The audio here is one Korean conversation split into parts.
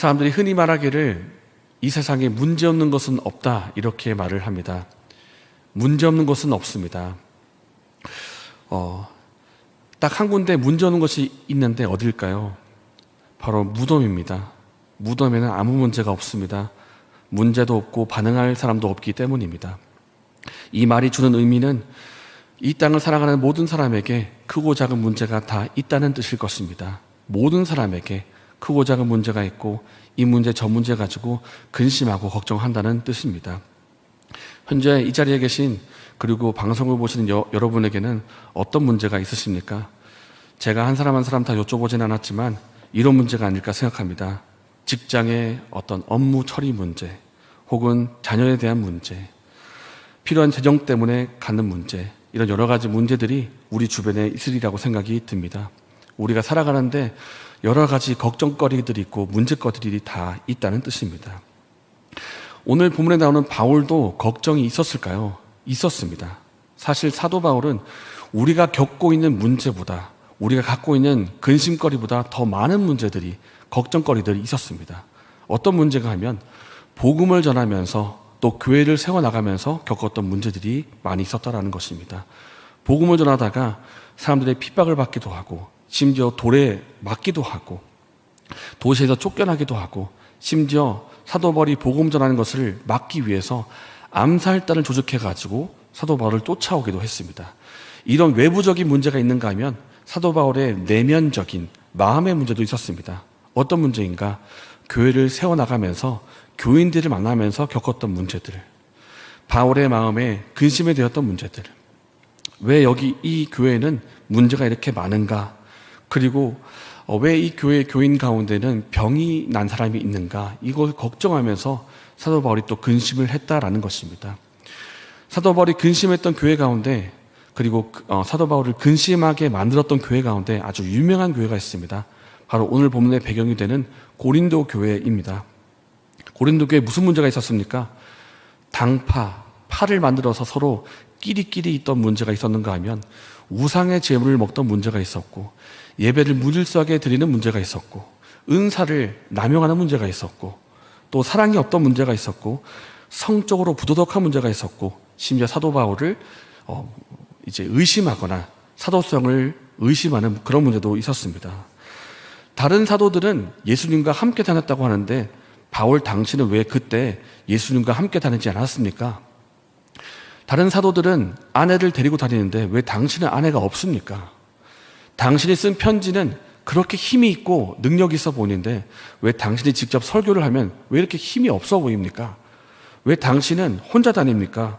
사람들이 흔히 말하기를 이 세상에 문제없는 것은 없다 이렇게 말을 합니다. 문제없는 것은 없습니다. 딱 한 군데 문제없는 것이 있는데 어딜까요? 바로 무덤입니다. 무덤에는 아무 문제가 없습니다. 문제도 없고 반응할 사람도 없기 때문입니다. 이 말이 주는 의미는 이 땅을 살아가는 모든 사람에게 크고 작은 문제가 다 있다는 뜻일 것입니다. 모든 사람에게 크고 작은 문제가 있고 이 문제 저 문제 가지고 근심하고 걱정한다는 뜻입니다. 현재 이 자리에 계신 그리고 방송을 보시는 여러분에게는 어떤 문제가 있으십니까? 제가 한 사람 한 사람 다 여쭤보진 않았지만 이런 문제가 아닐까 생각합니다. 직장의 어떤 업무 처리 문제, 혹은 자녀에 대한 문제, 필요한 재정 때문에 갖는 문제, 이런 여러 가지 문제들이 우리 주변에 있으리라고 생각이 듭니다. 우리가 살아가는데 여러 가지 걱정거리들이 있고 문제거리들이 다 있다는 뜻입니다. 오늘 본문에 나오는 바울도 걱정이 있었을까요? 있었습니다. 사실 사도 바울은 우리가 겪고 있는 문제보다, 우리가 갖고 있는 근심거리보다 더 많은 문제들이, 걱정거리들이 있었습니다. 어떤 문제가 하면 복음을 전하면서 또 교회를 세워나가면서 겪었던 문제들이 많이 있었다는 것입니다. 복음을 전하다가 사람들의 핍박을 받기도 하고, 심지어 돌에 맞기도 하고, 도시에서 쫓겨나기도 하고, 심지어 사도 바울이 복음 전하는 것을 막기 위해서 암살단을 조직해가지고 사도 바울을 쫓아오기도 했습니다. 이런 외부적인 문제가 있는가 하면 사도 바울의 내면적인 마음의 문제도 있었습니다. 어떤 문제인가? 교회를 세워나가면서 교인들을 만나면서 겪었던 문제들, 바울의 마음에 근심이 되었던 문제들, 왜 여기 이 교회는 문제가 이렇게 많은가, 그리고 왜 이 교회 교인 가운데는 병이 난 사람이 있는가, 이걸 걱정하면서 사도 바울이 또 근심을 했다라는 것입니다. 사도 바울이 근심했던 교회 가운데, 그리고 사도 바울을 근심하게 만들었던 교회 가운데 아주 유명한 교회가 있습니다. 바로 오늘 본문의 배경이 되는 고린도 교회입니다. 고린도 교회에 무슨 문제가 있었습니까? 파를 만들어서 서로 끼리끼리 있던 문제가 있었는가 하면 우상의 제물을 먹던 문제가 있었고, 예배를 무질서하게 드리는 문제가 있었고, 은사를 남용하는 문제가 있었고, 또 사랑이 없던 문제가 있었고, 성적으로 부도덕한 문제가 있었고, 심지어 사도 바울을 이제 의심하거나 사도성을 의심하는 그런 문제도 있었습니다. 다른 사도들은 예수님과 함께 다녔다고 하는데 바울 당신은 왜 그때 예수님과 함께 다니지 않았습니까? 다른 사도들은 아내를 데리고 다니는데 왜 당신은 아내가 없습니까? 당신이 쓴 편지는 그렇게 힘이 있고 능력이 있어 보이는데 왜 당신이 직접 설교를 하면 왜 이렇게 힘이 없어 보입니까? 왜 당신은 혼자 다닙니까?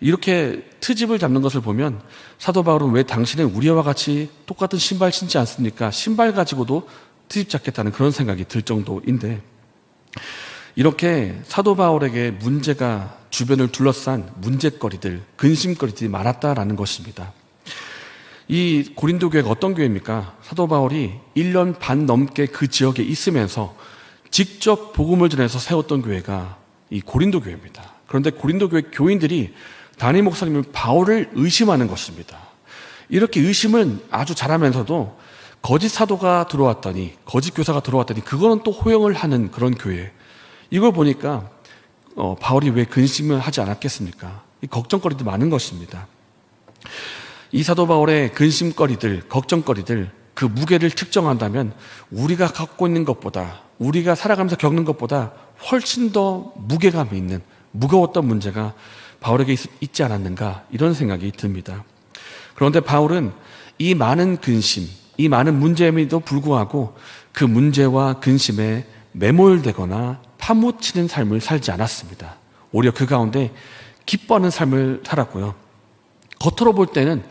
이렇게 트집을 잡는 것을 보면 사도 바울은 왜 당신은 우리와 같이 똑같은 신발 신지 않습니까? 신발 가지고도 트집 잡겠다는 그런 생각이 들 정도인데, 이렇게 사도 바울에게 문제가 주변을 둘러싼 문제거리들, 근심거리들이 많았다라는 것입니다. 이 고린도 교회가 어떤 교회입니까? 사도 바울이 1년 반 넘게 그 지역에 있으면서 직접 복음을 전해서 세웠던 교회가 이 고린도 교회입니다. 그런데 고린도 교회 교인들이 담임 목사님은 바울을 의심하는 것입니다. 이렇게 의심은 아주 잘하면서도 거짓 사도가 들어왔더니, 거짓 교사가 들어왔더니 그거는 또 호용을 하는 그런 교회. 이걸 보니까 바울이 왜 근심을 하지 않았겠습니까? 이 걱정거리도 많은 것입니다. 이 사도 바울의 근심거리들, 걱정거리들, 그 무게를 측정한다면 우리가 갖고 있는 것보다, 우리가 살아가면서 겪는 것보다 훨씬 더 무게감이 있는, 무거웠던 문제가 바울에게 있지 않았는가, 이런 생각이 듭니다. 그런데 바울은 이 많은 근심, 이 많은 문제임에도 불구하고 그 문제와 근심에 매몰되거나 파묻히는 삶을 살지 않았습니다. 오히려 그 가운데 기뻐하는 삶을 살았고요. 겉으로 볼 때는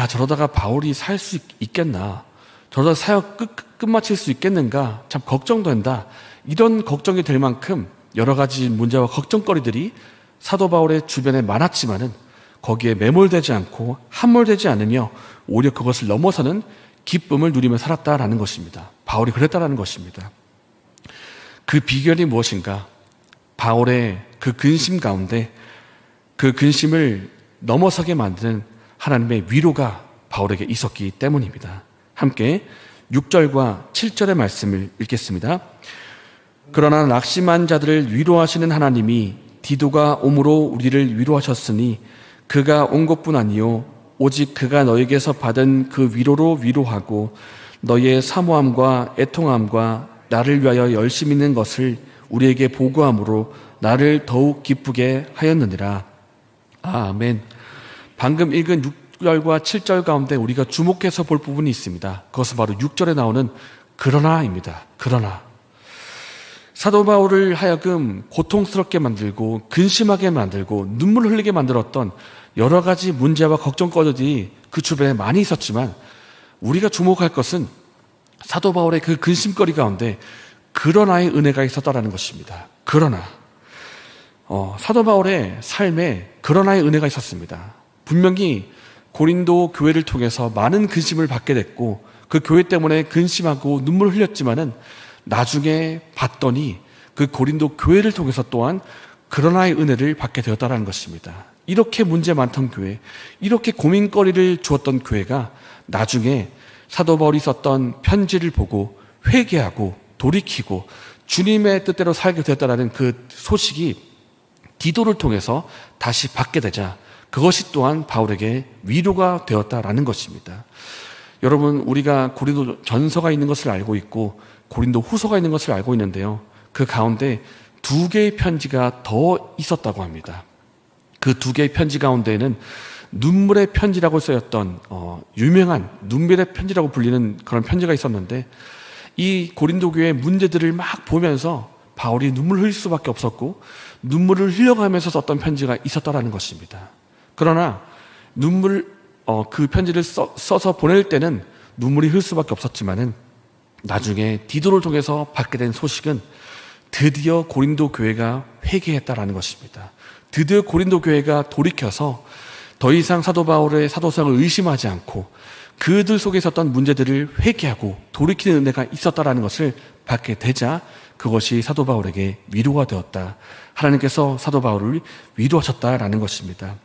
저러다가 바울이 살 수 있겠나, 저러다 사역 끝마칠 수 있겠는가, 참 걱정된다, 이런 걱정이 될 만큼 여러 가지 문제와 걱정거리들이 사도 바울의 주변에 많았지만은 거기에 매몰되지 않고 함몰되지 않으며 오히려 그것을 넘어서는 기쁨을 누리며 살았다라는 것입니다. 바울이 그랬다라는 것입니다. 그 비결이 무엇인가? 바울의 그 근심 가운데 그 근심을 넘어서게 만드는 하나님의 위로가 바울에게 있었기 때문입니다. 함께 6절과 7절의 말씀을 읽겠습니다. 그러나 낙심한 자들을 위로하시는 하나님이 디도가 옴으로 우리를 위로하셨으니 그가 온 것뿐 아니요 오직 그가 너에게서 받은 그 위로로 위로하고 너의 사모함과 애통함과 나를 위하여 열심 있는 것을 우리에게 보고함으로 나를 더욱 기쁘게 하였느니라. 아멘. 방금 읽은 6절과 7절 가운데 우리가 주목해서 볼 부분이 있습니다. 그것은 바로 6절에 나오는 그러나입니다. 그러나. 사도 바울을 하여금 고통스럽게 만들고 근심하게 만들고 눈물을 흘리게 만들었던 여러 가지 문제와 걱정거리들이 그 주변에 많이 있었지만 우리가 주목할 것은 사도 바울의 그 근심거리 가운데 그러나의 은혜가 있었다라는 것입니다. 그러나 사도 바울의 삶에 그러나의 은혜가 있었습니다. 분명히 고린도 교회를 통해서 많은 근심을 받게 됐고 그 교회 때문에 근심하고 눈물을 흘렸지만은 나중에 봤더니 그 고린도 교회를 통해서 또한 그러나의 은혜를 받게 되었다는 것입니다. 이렇게 문제 많던 교회, 이렇게 고민거리를 주었던 교회가 나중에 사도 바울이 썼던 편지를 보고 회개하고 돌이키고 주님의 뜻대로 살게 되었다는 그 소식이 디도를 통해서 다시 받게 되자 그것이 또한 바울에게 위로가 되었다라는 것입니다. 여러분, 우리가 고린도 전서가 있는 것을 알고 있고 고린도 후서가 있는 것을 알고 있는데요. 그 가운데 2개의 편지가 더 있었다고 합니다. 그 2개의 편지 가운데에는 눈물의 편지라고 쓰였던 유명한 눈물의 편지라고 불리는 그런 편지가 있었는데 이 고린도 교회의 문제들을 막 보면서 바울이 눈물을 흘릴 수밖에 없었고 눈물을 흘려가면서 썼던 편지가 있었다라는 것입니다. 그러나 그 편지를 써서 보낼 때는 눈물이 흘릴 수밖에 없었지만은 나중에 디도를 통해서 받게 된 소식은 드디어 고린도 교회가 회개했다라는 것입니다. 드디어 고린도 교회가 돌이켜서 더 이상 사도 바울의 사도성을 의심하지 않고 그들 속에 있었던 문제들을 회개하고 돌이키는 은혜가 있었다라는 것을 받게 되자 그것이 사도 바울에게 위로가 되었다. 하나님께서 사도 바울을 위로하셨다라는 것입니다.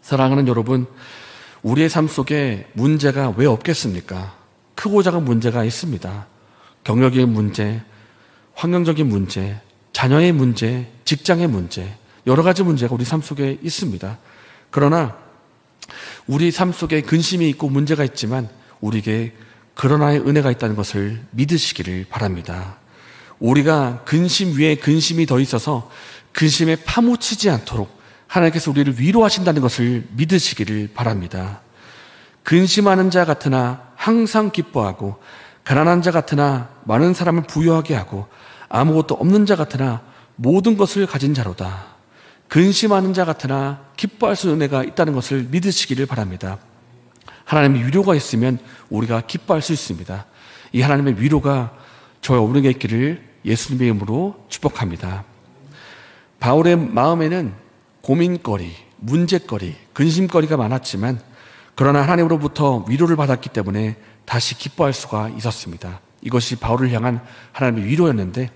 사랑하는 여러분, 우리의 삶 속에 문제가 왜 없겠습니까? 크고 작은 문제가 있습니다. 경력의 문제, 환경적인 문제, 자녀의 문제, 직장의 문제, 여러 가지 문제가 우리 삶 속에 있습니다. 그러나 우리 삶 속에 근심이 있고 문제가 있지만 우리에게 그러나의 은혜가 있다는 것을 믿으시기를 바랍니다. 우리가 근심 위에 근심이 더 있어서 근심에 파묻히지 않도록 하나님께서 우리를 위로하신다는 것을 믿으시기를 바랍니다. 근심하는 자 같으나 항상 기뻐하고 가난한 자 같으나 많은 사람을 부유하게 하고 아무것도 없는 자 같으나 모든 것을 가진 자로다. 근심하는 자 같으나 기뻐할 수 있는 은혜가 있다는 것을 믿으시기를 바랍니다. 하나님의 위로가 있으면 우리가 기뻐할 수 있습니다. 이 하나님의 위로가 저와 우리에게 있기를 예수님의 이름으로 축복합니다. 바울의 마음에는 고민거리, 문제거리, 근심거리가 많았지만 그러나 하나님으로부터 위로를 받았기 때문에 다시 기뻐할 수가 있었습니다. 이것이 바울을 향한 하나님의 위로였는데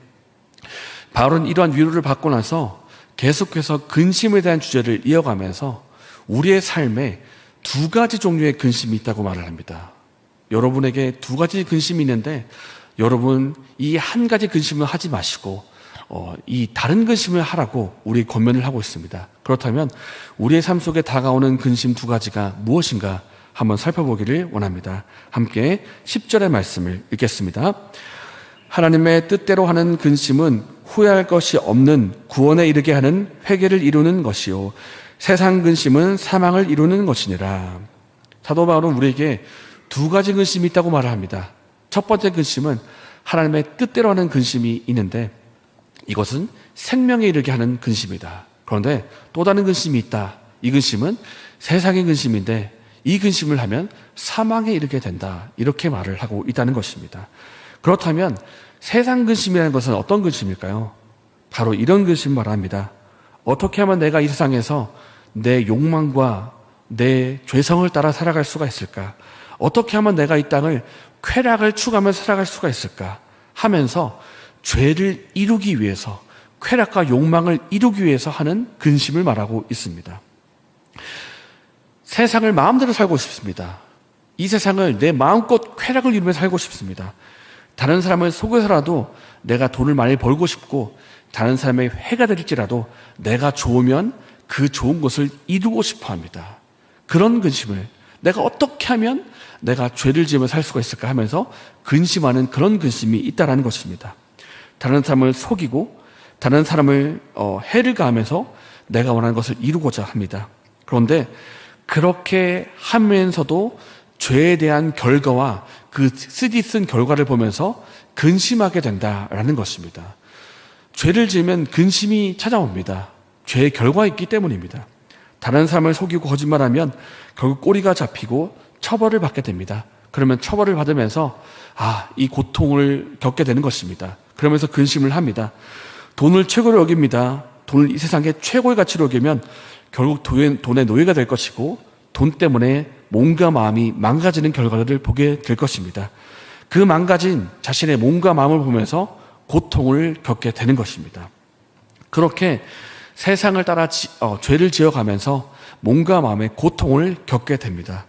바울은 이러한 위로를 받고 나서 계속해서 근심에 대한 주제를 이어가면서 우리의 삶에 2가지 종류의 근심이 있다고 말을 합니다. 여러분에게 2가지 근심이 있는데 여러분 이 한 가지 근심을 하지 마시고 이 다른 근심을 하라고 우리 권면을 하고 있습니다. 그렇다면 우리의 삶 속에 다가오는 근심 2가지가 무엇인가 한번 살펴보기를 원합니다. 함께 10절의 말씀을 읽겠습니다. 하나님의 뜻대로 하는 근심은 후회할 것이 없는 구원에 이르게 하는 회개를 이루는 것이요 세상 근심은 사망을 이루는 것이니라. 사도 바울은 우리에게 2가지 근심이 있다고 말을 합니다. 첫 번째 근심은 하나님의 뜻대로 하는 근심이 있는데 이것은 생명에 이르게 하는 근심이다. 그런데 또 다른 근심이 있다. 이 근심은 세상의 근심인데 이 근심을 하면 사망에 이르게 된다. 이렇게 말을 하고 있다는 것입니다. 그렇다면 세상 근심이라는 것은 어떤 근심일까요? 바로 이런 근심 말합니다. 어떻게 하면 내가 이 세상에서 내 욕망과 내 죄성을 따라 살아갈 수가 있을까? 어떻게 하면 내가 이 땅을 쾌락을 추구하면서 살아갈 수가 있을까? 하면서 죄를 이루기 위해서 쾌락과 욕망을 이루기 위해서 하는 근심을 말하고 있습니다. 세상을 마음대로 살고 싶습니다. 이 세상을 내 마음껏 쾌락을 이루며 살고 싶습니다. 다른 사람을 속여서라도 내가 돈을 많이 벌고 싶고 다른 사람의 해가 될지라도 내가 좋으면 그 좋은 것을 이루고 싶어 합니다. 그런 근심을 내가 어떻게 하면 내가 죄를 지으며 살 수가 있을까 하면서 근심하는 그런 근심이 있다는 것입니다. 다른 사람을 속이고 다른 사람을 해를 가하면서 내가 원하는 것을 이루고자 합니다. 그런데 그렇게 하면서도 죄에 대한 결과와 그 쓰디쓴 결과를 보면서 근심하게 된다라는 것입니다. 죄를 지으면 근심이 찾아옵니다. 죄의 결과가 있기 때문입니다. 다른 사람을 속이고 거짓말하면 결국 꼬리가 잡히고 처벌을 받게 됩니다. 그러면 처벌을 받으면서 이 고통을 겪게 되는 것입니다. 그러면서 근심을 합니다. 돈을 최고로 여깁니다. 돈을 이 세상의 최고의 가치로 여기면 결국 돈의 노예가 될 것이고 돈 때문에 몸과 마음이 망가지는 결과를 보게 될 것입니다. 그 망가진 자신의 몸과 마음을 보면서 고통을 겪게 되는 것입니다. 그렇게 세상을 따라 죄를 지어가면서 몸과 마음의 고통을 겪게 됩니다.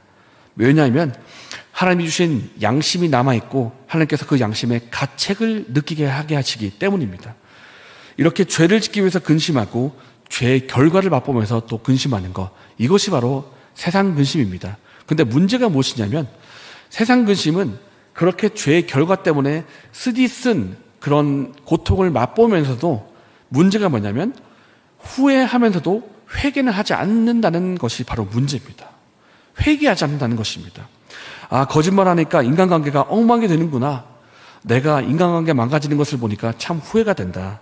왜냐하면 하나님이 주신 양심이 남아있고 하나님께서 그 양심의 가책을 느끼게 하게 하시기 때문입니다. 이렇게 죄를 짓기 위해서 근심하고 죄의 결과를 맛보면서 또 근심하는 것, 이것이 바로 세상 근심입니다. 근데 문제가 무엇이냐면 세상 근심은 그렇게 죄의 결과 때문에 쓰디쓴 그런 고통을 맛보면서도 문제가 뭐냐면 후회하면서도 회개는 하지 않는다는 것이 바로 문제입니다. 회개하지 않는다는 것입니다. 거짓말하니까 인간관계가 엉망이 되는구나. 내가 인간관계 망가지는 것을 보니까 참 후회가 된다.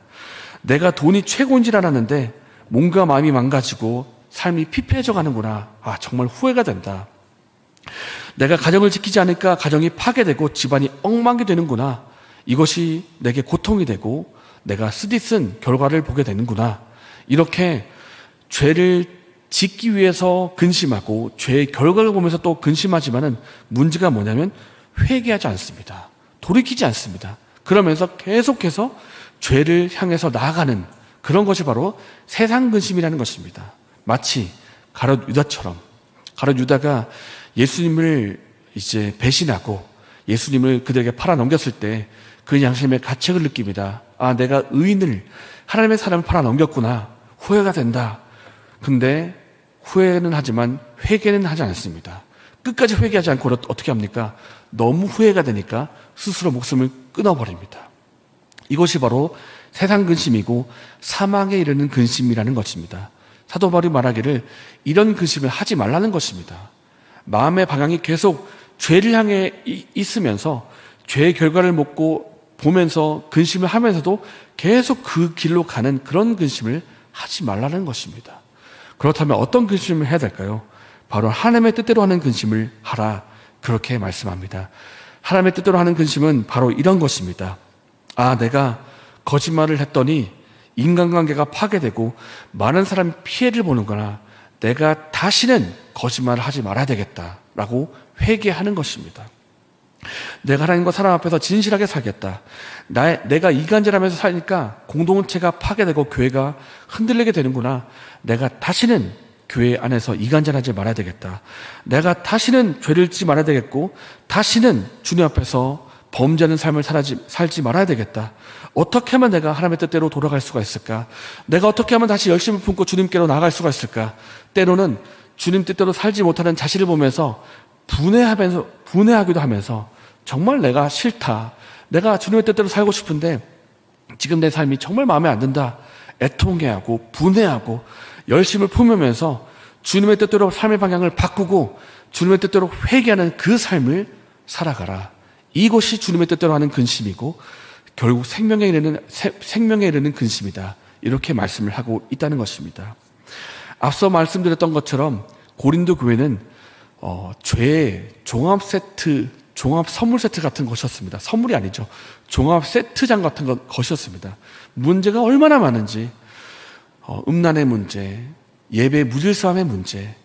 내가 돈이 최고인 줄 알았는데 몸과 마음이 망가지고 삶이 피폐해져 가는구나. 정말 후회가 된다. 내가 가정을 지키지 않으니까 가정이 파괴되고 집안이 엉망이 되는구나. 이것이 내게 고통이 되고 내가 쓰디쓴 결과를 보게 되는구나. 이렇게 죄를 짓기 위해서 근심하고 죄의 결과를 보면서 또 근심하지만은 문제가 뭐냐면 회개하지 않습니다. 돌이키지 않습니다. 그러면서 계속해서 죄를 향해서 나아가는 그런 것이 바로 세상 근심이라는 것입니다. 마치 가룟 유다처럼 가룟 유다가 예수님을 이제 배신하고 예수님을 그들에게 팔아 넘겼을 때 그 양심의 가책을 느낍니다. 내가 의인을 하나님의 사람을 팔아 넘겼구나. 후회가 된다. 근데 후회는 하지만 회개는 하지 않습니다. 끝까지 회개하지 않고 어떻게 합니까? 너무 후회가 되니까 스스로 목숨을 끊어버립니다. 이것이 바로 세상 근심이고 사망에 이르는 근심이라는 것입니다. 사도 바울이 말하기를 이런 근심을 하지 말라는 것입니다. 마음의 방향이 계속 죄를 향해 있으면서 죄의 결과를 보면서 근심을 하면서도 계속 그 길로 가는 그런 근심을 하지 말라는 것입니다. 그렇다면 어떤 근심을 해야 될까요? 바로 하나님의 뜻대로 하는 근심을 하라. 그렇게 말씀합니다. 하나님의 뜻대로 하는 근심은 바로 이런 것입니다. 내가 거짓말을 했더니 인간관계가 파괴되고 많은 사람이 피해를 보는구나. 내가 다시는 거짓말을 하지 말아야 되겠다라고 회개하는 것입니다. 내가 하나님과 사람 앞에서 진실하게 살겠다. 내가 이간질하면서 사니까 공동체가 파괴되고 교회가 흔들리게 되는구나. 내가 다시는 교회 안에서 이간질하지 말아야 되겠다. 내가 다시는 죄를 짓지 말아야 되겠고 다시는 주님 앞에서 범죄하는 삶을 살지 말아야 되겠다. 어떻게 하면 내가 하나님의 뜻대로 돌아갈 수가 있을까? 내가 어떻게 하면 다시 열심을 품고 주님께로 나아갈 수가 있을까? 때로는 주님 뜻대로 살지 못하는 자신을 보면서 분해하기도 하면서 정말 내가 싫다. 내가 주님의 뜻대로 살고 싶은데 지금 내 삶이 정말 마음에 안 든다. 애통해하고 분해하고 열심을 품으면서 주님의 뜻대로 삶의 방향을 바꾸고 주님의 뜻대로 회개하는 그 삶을 살아가라. 이것이 주님의 뜻대로 하는 근심이고 결국 생명에 이르는 근심이다. 이렇게 말씀을 하고 있다는 것입니다. 앞서 말씀드렸던 것처럼 고린도 교회는 죄의 종합 선물 세트 같은 것이었습니다. 선물이 아니죠. 종합 세트장 같은 것이었습니다. 문제가 얼마나 많은지 음란의 문제, 예배 무질서함의 문제,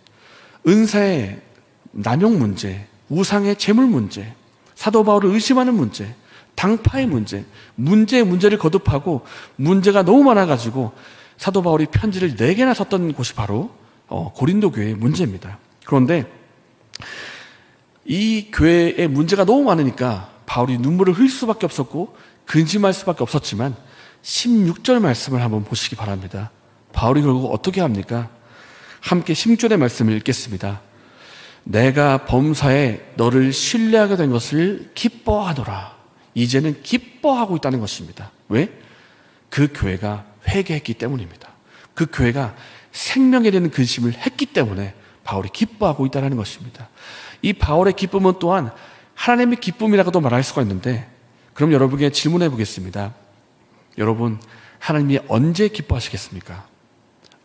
은사의 남용 문제, 우상의 재물 문제, 사도 바울을 의심하는 문제, 당파의 문제의 문제를 거듭하고 문제가 너무 많아가지고 사도 바울이 편지를 4개나 썼던 곳이 바로 고린도 교회의 문제입니다. 그런데 이 교회의 문제가 너무 많으니까 바울이 눈물을 흘릴 수밖에 없었고 근심할 수밖에 없었지만 16절 말씀을 한번 보시기 바랍니다. 바울이 결국 어떻게 합니까? 함께 16절의 말씀을 읽겠습니다. 내가 범사에 너를 신뢰하게 된 것을 기뻐하노라. 이제는 기뻐하고 있다는 것입니다. 왜? 그 교회가 회개했기 때문입니다. 그 교회가 생명에 대한 근심을 했기 때문에 바울이 기뻐하고 있다는 것입니다. 이 바울의 기쁨은 또한 하나님의 기쁨이라고도 말할 수가 있는데, 그럼 여러분에게 질문해 보겠습니다. 여러분, 하나님이 언제 기뻐하시겠습니까?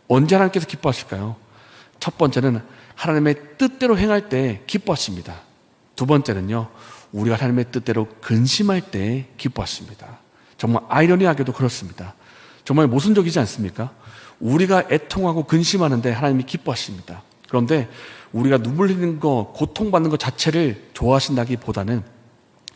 언제 하나님께서 기뻐하실까요? 첫 번째는 하나님의 뜻대로 행할 때 기뻐하십니다. 두 번째는요, 우리가 하나님의 뜻대로 근심할 때 기뻐하십니다. 정말 아이러니하게도 그렇습니다. 정말 모순적이지 않습니까? 우리가 애통하고 근심하는데 하나님이 기뻐하십니다. 그런데 우리가 눈물 흘리는 거, 고통받는 것 자체를 좋아하신다기보다는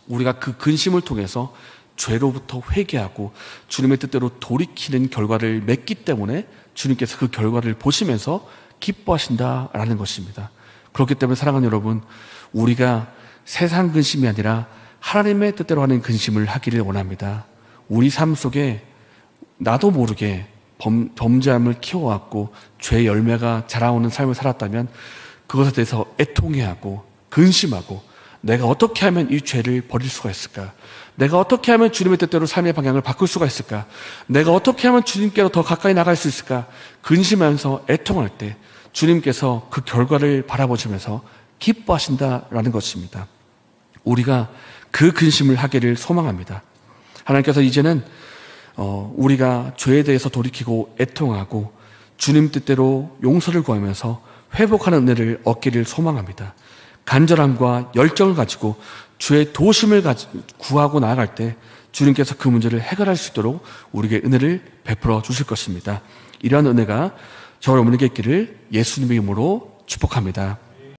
우리가 그 근심을 통해서 죄로부터 회개하고 주님의 뜻대로 돌이키는 결과를 맺기 때문에 주님께서 그 결과를 보시면서 기뻐하신다라는 것입니다. 그렇기 때문에 사랑하는 여러분, 우리가 세상 근심이 아니라 하나님의 뜻대로 하는 근심을 하기를 원합니다. 우리 삶 속에 나도 모르게 범죄함을 키워왔고 죄의 열매가 자라오는 삶을 살았다면 그것에 대해서 애통해하고 근심하고, 내가 어떻게 하면 이 죄를 버릴 수가 있을까? 내가 어떻게 하면 주님의 뜻대로 삶의 방향을 바꿀 수가 있을까? 내가 어떻게 하면 주님께로 더 가까이 나갈 수 있을까? 근심하면서 애통할 때 주님께서 그 결과를 바라보시면서 기뻐하신다라는 것입니다. 우리가 그 근심을 하기를 소망합니다. 하나님께서 이제는 우리가 죄에 대해서 돌이키고 애통하고 주님 뜻대로 용서를 구하면서 회복하는 은혜를 얻기를 소망합니다. 간절함과 열정을 가지고 주의 도심을 구하고 나아갈 때 주님께서 그 문제를 해결할 수 있도록 우리에게 은혜를 베풀어 주실 것입니다. 이러한 은혜가 저와 여러분에게 있기를 예수님의 이름으로 축복합니다.